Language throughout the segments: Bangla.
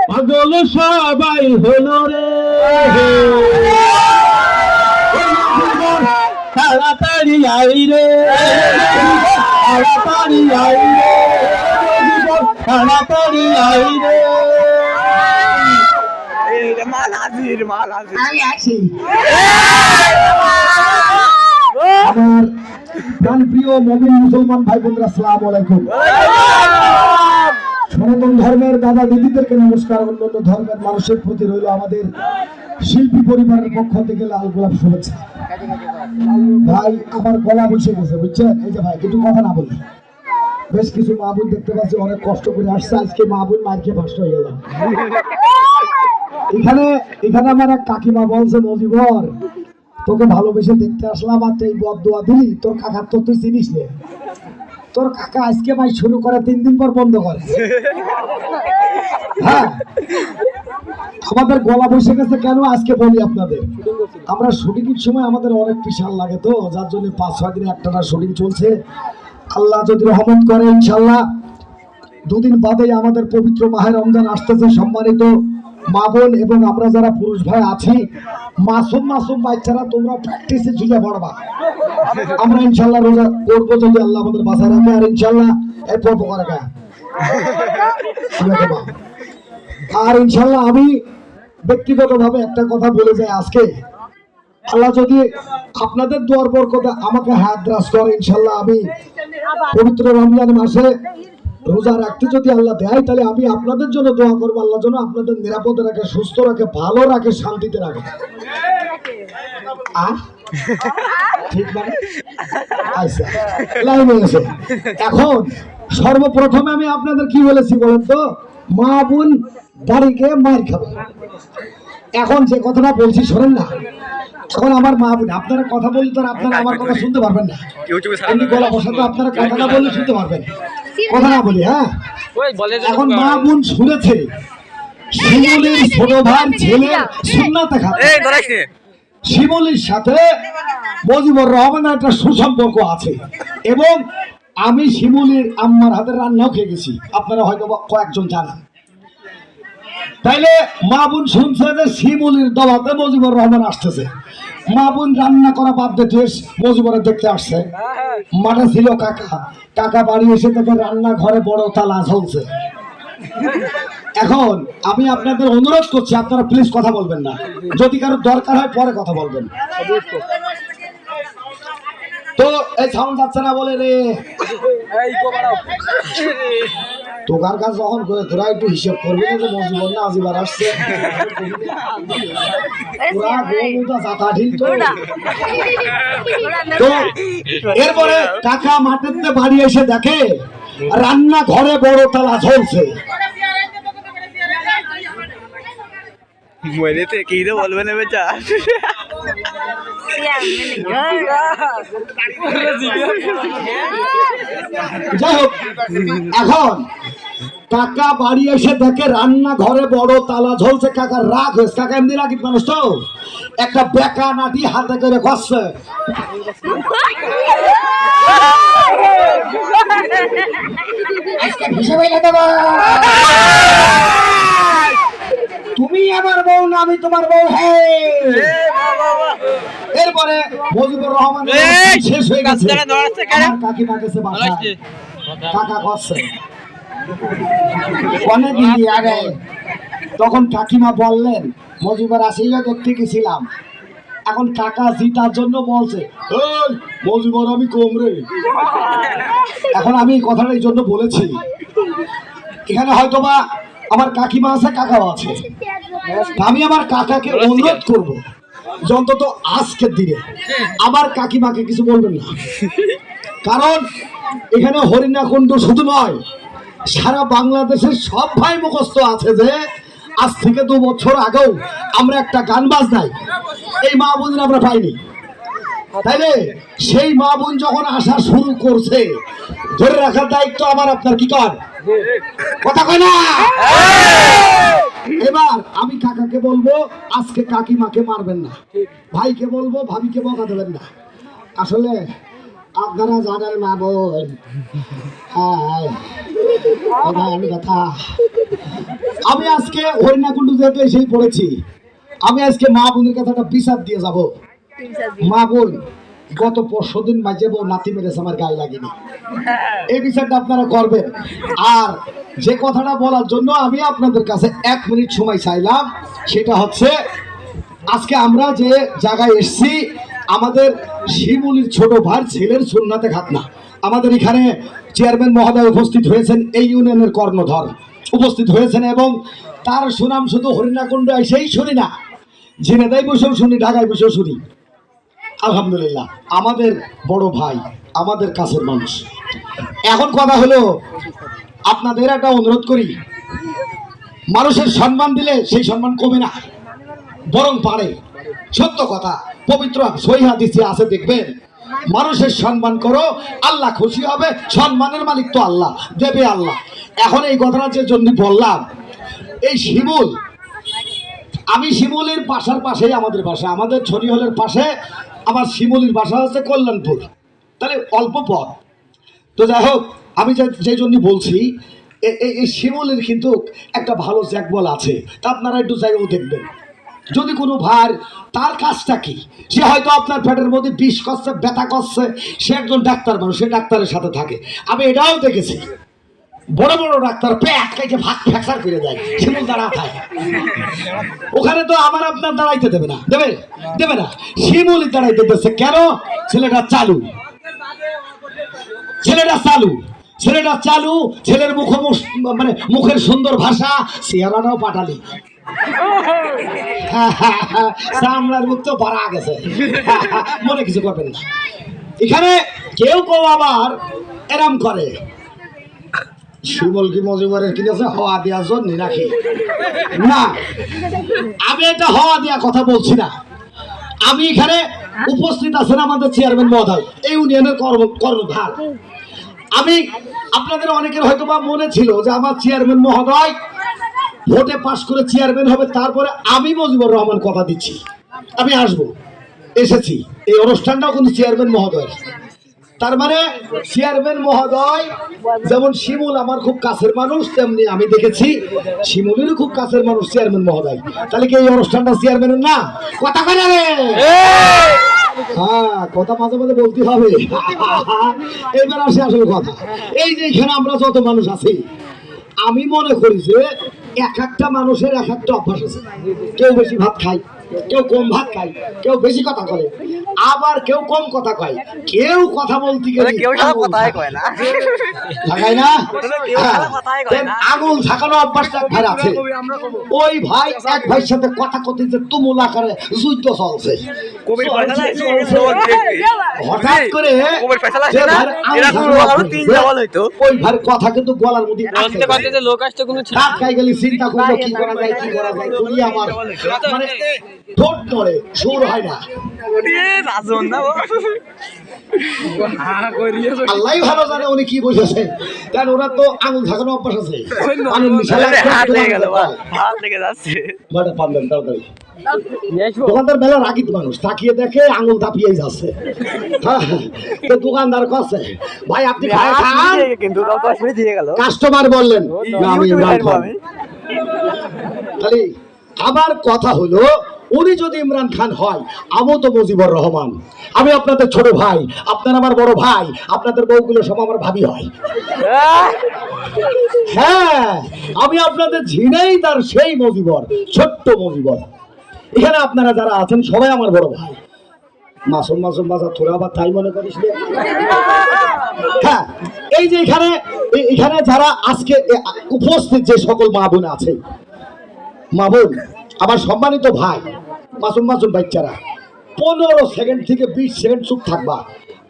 পাগল সবাই হলো রে, তাড়াতাড়ি আই রে, তাড়াতাড়ি আই রে, তাড়াতাড়ি আই রে। আমি আছি। আমার প্রাণপ্রিয় মুমিন মুসলমান ভাই বোনেরা, আসসালামু আলাইকুম। সনাতন ধর্মের দাদা দিদিদেরকে নমস্কার। অন্যান্য ধর্মের মানুষের প্রতি রইল আমাদের শিল্পী পরিবারের পক্ষ থেকে লাল গোলাপ শুভেচ্ছা। ভাই আমার গলা বসে গেছে, বুঝছেন? এই যে ভাই একটু কথা না বলি, বেশ কিছু মা বোন দেখতে পাচ্ছি অনেক কষ্ট করে আসছে, আজকে মা বোন মার্কে ফার্স্ট হয়ে গেল। এখানে আমার এক কাকিমা বলছে, মজিবর তোকে ভালোবেসে দেখতে আসলাম আর তুই বদদোয়া দিলি, তোর কাকার তো তুই চিনিস নে। তোর কাকা আজকে ভাই শুরু করে 3 দিন পর বন্ধ করে। হ্যাঁ, আমাদের গলা বসে গেছে কেন আজকে বলি আপনাদের। আমরা শুটিং এর সময় আমাদের অনেক বিশাল লাগে, তো যার জন্য 5-6 দিনে একটানা শুটিং চলছে। আল্লাহ যদি রহমত করে ইনশাল্লাহ 2 দিন বাদেই আমাদের পবিত্র মাহে রমজান আসতেছে। সম্মানিত মা বোন এবং আমরা যারা পুরুষ ভাই আছি, মাসুম বাচ্চারা তোমরা প্র্যাকটিসে ঝুলে পড়বা। আমরা ইনশাল্লাহ রোজা করবো যদি আল্লাহ আমাদের বাসায় রাখে, আর ইনশাল্লাহ এরপর করে গায়ে আর ইনশাল্লাহ আমি ব্যক্তিগতভাবে একটা কথা বলে যাই, আজকে আল্লাহ যদি আপনাদের দোয়ার বরকতে আমাকে হাত দ্রাস করে, ইনশাল্লাহ আমি পবিত্র রমজান মাসে রোজা রাখতে যদি আল্লাহ দেয়, তাহলে আমি আপনাদের জন্য দোয়া করবো আল্লাহ যেন আপনাদের নিরাপদে রাখে, সুস্থ রাখে, ভালো রাখে, শান্তিতে রাখে। ঠিক মানে আচ্ছা, লাইনে এসে এখন সর্বপ্রথমে আমি আপনাদের কি বলেছি বলেন তো, মা বোন বাড়িকে মার খাবে। এখন যে কথাটা বলছি শোনেন না, এখন আমার মা বোন আপনারা কথা বললে তো আপনারা আমার কথা শুনতে পারবেন না, এমনি গলা বসাতে আপনারা কথাটা বললে শুনতে পারবেন, কথা না বলি। হ্যাঁ, এখন মা বোন শুনেছে শিমুলির ছোট ভাই ছেলের সুন্নাতে খাতে শিমুলির সাথে মজিবুর রহমানের একটা সুসম্পর্ক আছে, এবং আমি শিমুলির আম্মার হাতের রান্নাও খেয়ে গেছি, আপনারা হয়তো কয়েকজন জানেন। তাইলে মা বোন শুনছে যে শিমুলির দলাতে মজিবুর রহমান আসতেছে, মা বোন রান্না করা বাদ দিয়ে মজিবুরের দেখতে আসছে। মাঠে ছিল কাকা বাড়ি এসে দেখে রান্না ঘরে বড় তালা ঝুলছে। এখন আমি আপনাদের অনুরোধ করছি, আপনারা প্লিজ কথা বলবেন না, যদি কারো দরকার হয় পরে কথা বলবেন। তো এই সাউন্ড যাচ্ছে না বলে রে, তোকার কাছে যখন তোরা একটু হিসেব করবি না যে মজিবর না আজিবার আসছে, তো এরপরে কাকা মাঠের বাড়ি এসে দেখে রান্না ঘরে বড় তালা ঝুলছে। বলবে না বেচা যাই হোক, এখন কাকা বাড়ি এসে দেখে রান্না ঘরে বড় তালা ঝুলছে। কাকার রাগ হয়েছে, কাকা এমনি রাগিত মানুষ তো, একটা বেকা নাটি হাতে করে ঘষছে। তুমি আমার বউ না আমি তোমার বউ। এরপরে মজিবুর রহমান শেষ হয়ে গেছে, কাকিমা গেছে বাসায়, কাকা ঘষছে অনেকদিন আগে। তখন কাকিমা বললেন, মজিবুর আসিল দেখতে গেছিলাম। এখন কাকা জিতার জন্য বলছে, মজিবুর আমি কম রে। এখন আমি এই কথাটা এই জন্য বলেছি, এখানে হয়তোবা আমার কাকিমা আছে, কাকাও আছে, আমি আমার কাকাকে অনুরোধ করবো যে অন্তত আজকের দিনে আমার কাকিমাকে কিছু বলবেন না, কারণ এখানে হরিণাকুণ্ড শুধু নয়, সারা বাংলাদেশের সব ভাই মুখস্থ আছে যে আজ থেকে 2 বছর আগেও আমরা একটা গান বাজনাই এই মা বোনরা আমরা পাইনি। তাইলে সেই মা বোন যখন আসা শুরু করছে, ধরে রাখার দায়িত্ব আমার আপনার, কি কর কথা কয় না। এবার আমি কাকাকে বলবো আজকে কাকিমাকে মারবেন না, ভাইকে বলবো ভাবিকে বকা দেবেন না। আসলে আপনারা জানেন মা বোন, হ্যাঁ আমি কথা, আমি আজকে হরিণাকুণ্ডু যেহেতু এসেই পড়েছি, আমি আজকে মা বোনের কাছে একটা বিচার দিয়ে যাব। মা বোন, গত 5 দিন মাঝে বউ নাতি মেরেছে, আমার গায়ে লাগেনি, এই বিচারটা আপনারা করবেন। আর যে কথাটা বলার জন্য আমি আপনাদের কাছে 1 মিনিট সময় চাইলাম, সেটা হচ্ছে আজকে আমরা যে জায়গায় এসেছি, আমাদের শিমুলির ছোট ভাই ছেলের সুন্নাতে খাতনা। আমাদের এখানে চেয়ারম্যান মহোদয় উপস্থিত হয়েছেন, এই ইউনিয়নের কর্ণধর উপস্থিত হয়েছেন, এবং তার সুনাম শুধু হরিণাকুণ্ড এসেই শুনি না, ঝিনাইদহে বসেও শুনি, ঢাকায় বসেও শুনি। আলহামদুলিল্লাহ, আমাদের বড় ভাই, আমাদের কাছের মানুষ। এখন কথা হলো, আপনাদের একটা অনুরোধ করি, মানুষের সম্মান দিলে সেই সম্মান কমে না, বরং বাড়ে। সত্য কথা, পবিত্র সহিহ হাদিসে আছে, দেখবেন, মানুষের সম্মান করো, আল্লাহ খুশি হবে, সম্মানের মালিক তো আল্লাহ, দেবে আল্লাহ। এখন এই কথাটা যে জন্য বললাম, এই শিমুল, আমি শিমুলের বাসার পাশেই আমাদের বাসা, আমাদের ছড়ি হলের পাশে আমার শিমুলির বাসা হচ্ছে কল্যাণপুর, তাহলে অল্প পথ। তো যাই হোক, আমি যে জন্য বলছি, এই শিমুলের কিন্তু একটা ভালো জ্যাকবল আছে, তা আপনারা একটু যাইও দেখবেন। যদি কোনো ভাই, তার কাজটা কি, সে হয়তো আপনার পেটের মধ্যে বিষ করছে, ব্যথা করছে, সে একজন ডাক্তার মানুষ, সে ডাক্তারের সাথে থাকে। আমি এটাও দেখেছি, বড় বড় ডাক্তার পেট খাইছে ভাত ফ্র্যাকচার করে দেয়, শিমুল দাঁড়া খায়, ওখানে তো আমার আপনার দাঁড়াইতে দেবে না, দেবে না, শিমুলই দাঁড়াইতে দিচ্ছে। কেন? ছেলেটা চালু, ছেলের মানে মুখের সুন্দর ভাষা, চেহারাটাও পাঠালি, সামলার মুখ তো বাড়া গেছে, মনে কিছু করবেন না। এখানে কেউ আবার এরাম করে, শিমুল কি মজিবরের কিনেছে হওয়া দেওয়ার জন্য নাকি? না, আমি এটা হওয়া দেওয়া কথা বলছি না। আমি এখানে উপস্থিত আছেন আমাদের চেয়ারম্যান মহোদয়, এই ইউনিয়নের কর্ণধার। আমি আপনাদের অনেকের হয়তো বা মনে ছিল যে আমার চেয়ারম্যান মহোদয় ভোটে পাশ করে চেয়ারম্যান হবে, তারপরে আমি মজিবুর রহমান কথা দিচ্ছি আমি আসবো, এসেছি। এই অনুষ্ঠানটাও কিন্তু চেয়ারম্যান মহোদয়। তার মানে চেয়ারম্যান মহোদয় যেমন শিমুল আমার খুব কাছের মানুষ, তেমনি আমি দেখেছি শিমুলেরও খুব কাছের মানুষ চেয়ারম্যান মহোদয়। তাহলে কি এই অনুষ্ঠানটা চেয়ারম্যানের না? কথা কয় না রে? হ্যাঁ, কথা মাঝে মাঝে বলতে হবে। এবার আসে আসল কথা, এই যে এখানে আমরা যত মানুষ আছি, আমি মনে করি যে এক একটা মানুষের এক একটা অভ্যাস আছে। কেউ বেশি ভাত খায়, কেউ কম ভাত খায়, কেউ বেশি কথা বলে, আবার কেউ কম কথা কয়, কেউ কথা বলতে গেলে আঙুল ঝাঁকানো অভ্যাসটা ভাই আছে। ওই ভাই এক ভাইয়ের সাথে কথা কথি যে তুমুল আকারে যুদ্ধ চলছে, হঠাৎ করে ওই ভাইয়ের কথা কিন্তু গলার মধ্যে আটকাই গেলে চিন্তা করলো কি করা যায়, তুমি আমার মানে ঠোঁট নড়ে, সুর হয় না। আল্লাহ ভালো জানে উনি কি বসেছেন, কারণ ওরা তো আঙুল ঝাঁকানো অভ্যাস আছে। দোকানদার মেলা রাগিত মানুষ, তাকিয়ে দেখে আঙুল দাপিয়ে যাচ্ছে। দোকানদার কাছে ভাই আপনি কাস্টমার বললেন খালি। আবার কথা হলো, উনি যদি ইমরান খান হয়, আমিও তো মুজিবুর রহমান, আমি আপনাদের ছোট ভাই, আপনার আমার বড় ভাই, আপনাদের বউগুলো সব আমার ভাবি হয়। হ্যাঁ, আমি আপনাদের ঝিনাইদার সেই মুজিবুর, ছোট্ট মুজিবুর। এখানে আপনারা যারা আছেন সবাই আমার বড় ভাই। মাসুম বাজার তোরা আবার তাই মনে করিস? হ্যাঁ, এই যে এখানে যারা আজকে উপস্থিত যে সকল মা বোন আছে, মা বোন আমার সম্মানিত ভাই, মাসুম বাচ্চারা, 15 সেকেন্ড থেকে 20 সেকেন্ড চুপ থাকবা।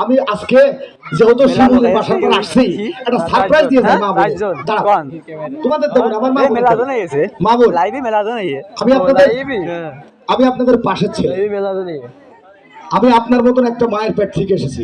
আমি আজকে যেহেতু শিমুলের বাসা করে আসছি, একটা সারপ্রাইজ দিয়ে যাই মা বোন, তোমাদের দেবো আমার মা বোন, আমি আপনাদের পাশে ছিল, আমি আপনার মতন একটা মায়ের পেট থেকে এসেছি।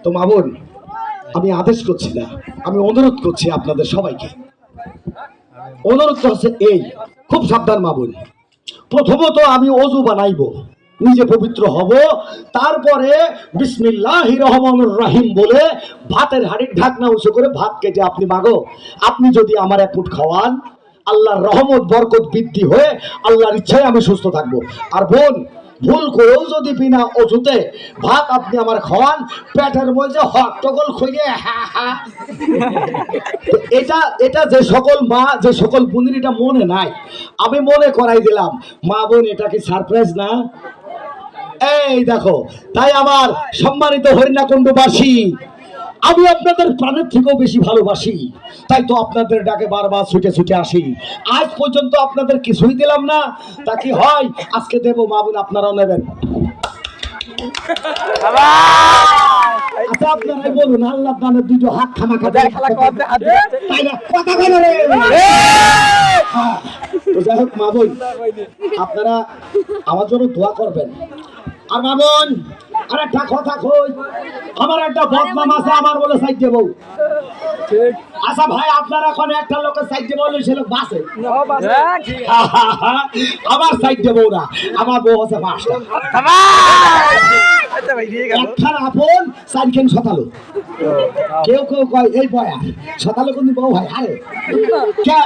তো মা বোন, আমি আদেশ করছি না, আমি অনুরোধ করছি আপনাদের সবাইকে। অনুরোধ হচ্ছে এই, খুব সাবধান মা বোন। প্রথমত আমি অজু বানাইব, নিজে পবিত্র হব, তারপরে বিসমিল্লাহির রহমানির রহিম বলে ভাতের হাঁড়ির ঢাকনা উঁচু করে ভাত কেটে আপনি মাগো, আপনি যদি আমার এক মুঠ খাওয়ান, আল্লাহর রহমত বরকত বৃদ্ধি হয়ে আল্লাহর ইচ্ছায় আমি সুস্থ থাকবো। আর বোন, ভুল করেও যদি বিনা অজুতে ভাত আপনি আমার খাওয়ান, পেটের মধ্যে হট্টগোল খুঁজে এটা এটা যে সকল মা, যে সকল বোনের এটা মনে নাই, আমি মনে করাই দিলাম। মা বোন, এটা কি সারপ্রাইজ না? এই দেখো, তাই আমার সম্মানিত হরিণাকুণ্ডবাসী, আমি আপনাদের প্রাণের থেকেও বেশি ভালোবাসি, তাই তো আপনাদের ডাকে বারবার ছুটে ছুটে আসি। আজ পর্যন্ত আপনাদের কিছুই দিলাম না, তা কি হয় আজকে দেবো? মা বোন আপনারাও নেবেন। আচ্ছা, আপনারাই বলুন, আল্লাহ দানের দুটো হাত খামাখা তাই না? কথা বলে রে। তো যাই হোক মা বোন, আপনারা আমার জন্য দোয়া করবেন। আর মা বোন, আর একটা কথা কই, আমার একটা বদনাম আছে, আমার বলে সাইড দেবো। আচ্ছা ভাই, আপনারা এখন একটা লোকের সাইড দেবো, সে লোক বাসে, আমার সাইড দেবো না। আমার বউ আছে 5টা, একখান আপন, 4খান শতালো। কেউ কেউ কয় এই বয়া শতালো কিন্তু বউ হয়। আরে কে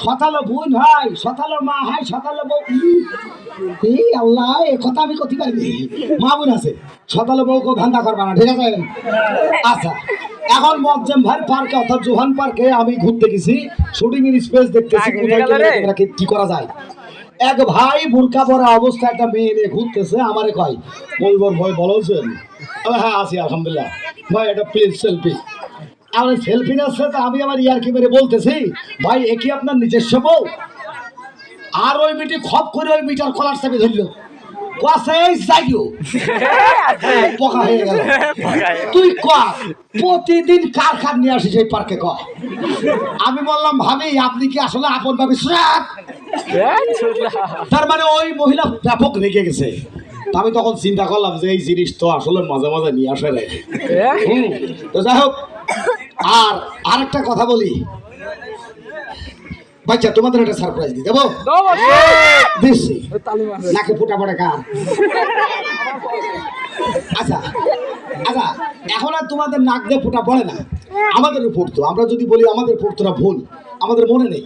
শতালো বোন হয়, শতালো মা হয়, শতালো বউ। এই আল্লাহ, এ কথা আমি করতে পারি। মা বোন আছে, শতালো বউকে ধান্দা করবা না, ঠিক আছে? আচ্ছা, এখন মজ্জেম ভাই পার্কে অর্থাৎ জোহান পার্কে আমি ঘুরতে গেছি, শুটিং এর স্পেস দেখতেছি কি করা যায়। এক ভাই বোরকা পরা অবস্থা একটা মেয়ে নিয়ে ঘুরতেছে, আমারে কয় বলবর ভাই বলছেন? হ্যাঁ আছি আলহামদুলিল্লাহ। ভাই এটা প্লিজ সেলফি। আমার সেলফি নিচ্ছে, তো আমি আমার ইয়ারকি মেরে বলতেছি, ভাই এ কি আপনার নিজস্ব বউ? আর ওই মেয়েটি খপ করে ওই মিটার কলার চাপে ধরলো, পোকা হয়ে গেল। তুই ক প্রতিদিন কার কার নিয়ে আসিস এই পার্কে? ক। আমি বললাম ভাবি আপনি কি আসলে আপন ভাবি? তার মানে ওই মহিলা ব্যাপক রেগে গেছে। আমি তখন চিন্তা করলাম যে এই জিনিস তো আসলে মাঝে মাঝে নিয়ে আসে রে। তো যাই হোক, আর আরেকটা কথা বলি, বাচ্চা তোমাদের একটা সারপ্রাইজ দিই দেবো, দিচ্ছি। নাকে ফুটা পড়ে কার? আচ্ছা আচ্ছা, এখন আর তোমাদের নাক দিয়ে ফুটা পড়ে না, আমাদেরও পড়তো। আমরা যদি বলি আমাদের পড়তো না, ভুল, আমাদের মনে নেই।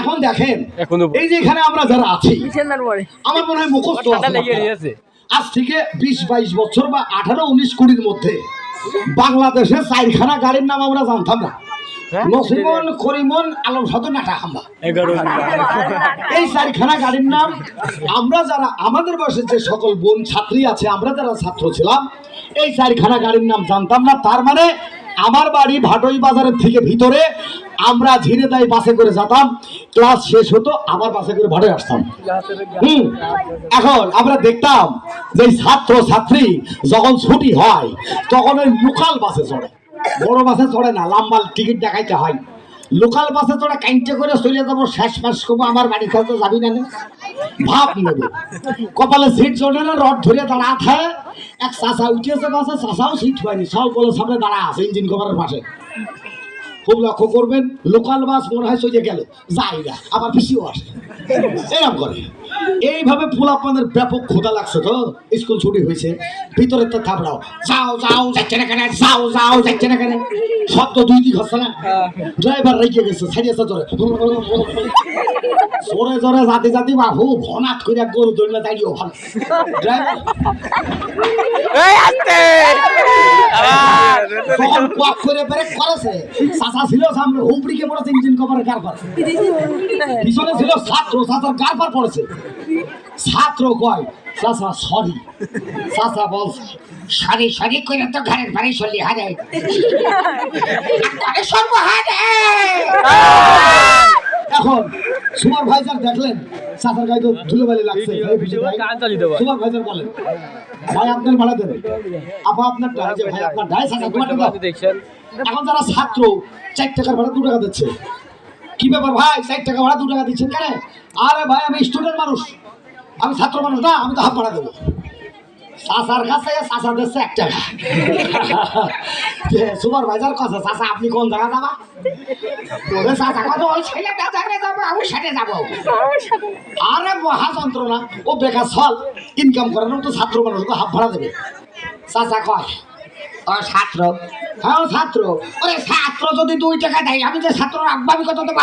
এখন দেখেন, এই যে এখানে আমরা যারা আছি, আমার মনে হয় মুখস্থ আজ থেকে 20-22 বছর বা 18-19-20 মধ্যে বাংলাদেশে 4খানা গাড়ির নাম আমরা জানতাম না। নসিমন, করিমন, আলম সদর, নাটা হাম্বা, এই 4খানা গাড়ির নাম আমরা যারা আমাদের বয়সে যে সকল বোন ছাত্রী আছে, আমরা যারা ছাত্র ছিলাম, এই 4খানা গাড়ির নাম জানতাম না। তার মানে আমার বাড়ি ভাটই বাজারের থেকে ভিতরে, আমরা ঝিরে দাই বাসে করে যেতাম, ক্লাস শেষ হতো আবার বাসে করে ভাটে আসতাম। এখন আমরা দেখতাম যে ছাত্র ছাত্রী যখন ছুটি হয় তখন ওই লোকাল বাসে চড়ে, বড় বাসে চড়ে না, লম্বা টিকিট দেখাইতে হয়। লোকাল বাসে চড়ে কাইন্টে করে চলে যাবো, শেষ মাস করবো, আমার বাড়ি তো যাবি না, ভাব নেবে। কপালে সিট চড়ে না, রড ধরে দাঁড়া থাকে। এক চাষা উঠিয়েছে বাসে, চাষাও সিট হয়নি, সব বলে সামনে দাঁড়া আছে ইঞ্জিন কভারের পাশে। খুব লক্ষ্য করবেন, লোকাল বাস মনে হয় চলে গেল, যাই না, আবার পিছিয়েও আসে, এরকম করে। এইভাবে পোলাপানের ব্যাপক ক্ষুধা লাগছে, তো স্কুল ছুটি হয়েছে, ভিতরে তো থাপড়াও, যাও যাও যাচ্ছে না কেন, যাও যাও যাচ্ছে না কেন, শব্দ 2 দিক হচ্ছে না। ড্রাইভার রেখে গেছে, ছাড়িয়েছে জোরে জোরে জোরে জাতি জাতি বাহু ঘনাত করে গরু দৌড়লে দাঁড়িয়েও ভালো ড্রাইভার করে ব্রেক করেছে। চাচা ছিল সামনে, হুপড়িকে পড়েছে ইঞ্জিন কভারের কারবার, পিছনে ছিল ছাত্র, চাচার কারবার পড়েছে। ছাত্র কয় চাচা সরি, চাচা বলছে সরি সরি করে তো ঘরের বাড়ি চলি হারে এখন সুপারভাইজার দেখলেন চাচার গায়ে তো ধুলোবালি লাগছে, সুপারভাইজার বলেন ভাই আপনার ভাড়া দেবেন, আপা আপনার ভাই আপনার ঢাই চাচা দেখছেন। এখন যারা ছাত্র 4 টাকার ভাড়া 2 টাকা দিচ্ছে, কি ব্যাপার ভাই 4 টাকা ভাড়া 2 টাকা দিচ্ছেন কেন? আরে ভাই আমি স্টুডেন্ট মানুষ, আমি ছাত্র মানুষ না, আমি তো হাফ ভাড়া দেবো। চাচার কাছে চাচা দিচ্ছে 1 টাকা। সুপারভাইজার কাছে চাচা আপনি কোন জায়গা যাবা? ওরে চাচা কত ওই ছেলেটা জায়গায় যাবো, আমি সাথে যাবো। আরে মহা যন্ত্রণা, ও বেকার ছল, ইনকাম করানো তো ছাত্র মানুষ হাফ ভাড়া দেবে। চাচা কয় ও ছাত্র, হ্যাঁ ও ছাত্র। ওরে ছাত্র যদি 2 টাকা দেয়, আমি যে ছাত্র রাখবো, আমি কত দেবো?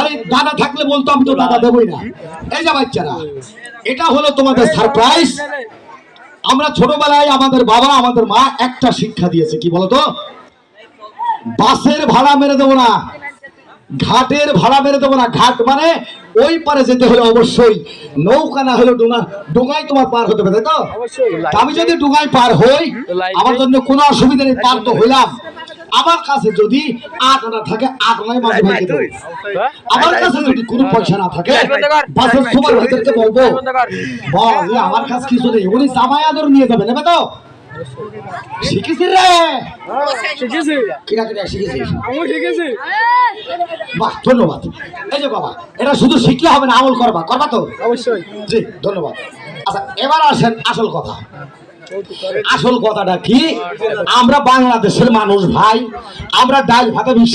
আরে দাদা থাকলে বলতো, আমি তো দাদা দেবই না। এই যে বাচ্চারা, এটা হলো তোমাদের সারপ্রাইজ। আমরা ছোটবেলায় আমাদের বাবা আমাদের মা একটা শিক্ষা দিয়েছে, কি বলতো? বাসের ভাড়া মেরে দেবো না, ঘাটের ভাড়া মেরে দেবো না। ঘাট মানে ওই পারে যেতে হলে অবশ্যই নৌকা, না হলে ডোঙায় তোমার পার হতে হবে, তাই তো? আমি যদি ডোঙায় পার হই, আমার জন্য কোনো অসুবিধা নেই, পার তো হইলাম। আমার কাছে যদি 8 আনা থাকে, 8 আনায় মাঝে ভাইকে দেবো। আমার কাছে যদি কোনো পয়সা না থাকে, বাসের সুপারভাইজারকে বলবো, বল আমার কাছে কিছু নেই, উনি জামাই আদর নিয়ে যাবে, নেবে তো? শিখেছিস রে? কিনা কিনা শিখেছিস? বাহ, ধন্যবাদ। এই যে বাবা, এটা শুধু শিখলে হবে না, আমল করবা তো? অবশ্যই। জি, ধন্যবাদ। আচ্ছা, এবার আসেন আসল কথা। আসল কথাটা কি? আমরা বাংলাদেশের মানুষ ভাই, আমরা ডাল ভাতে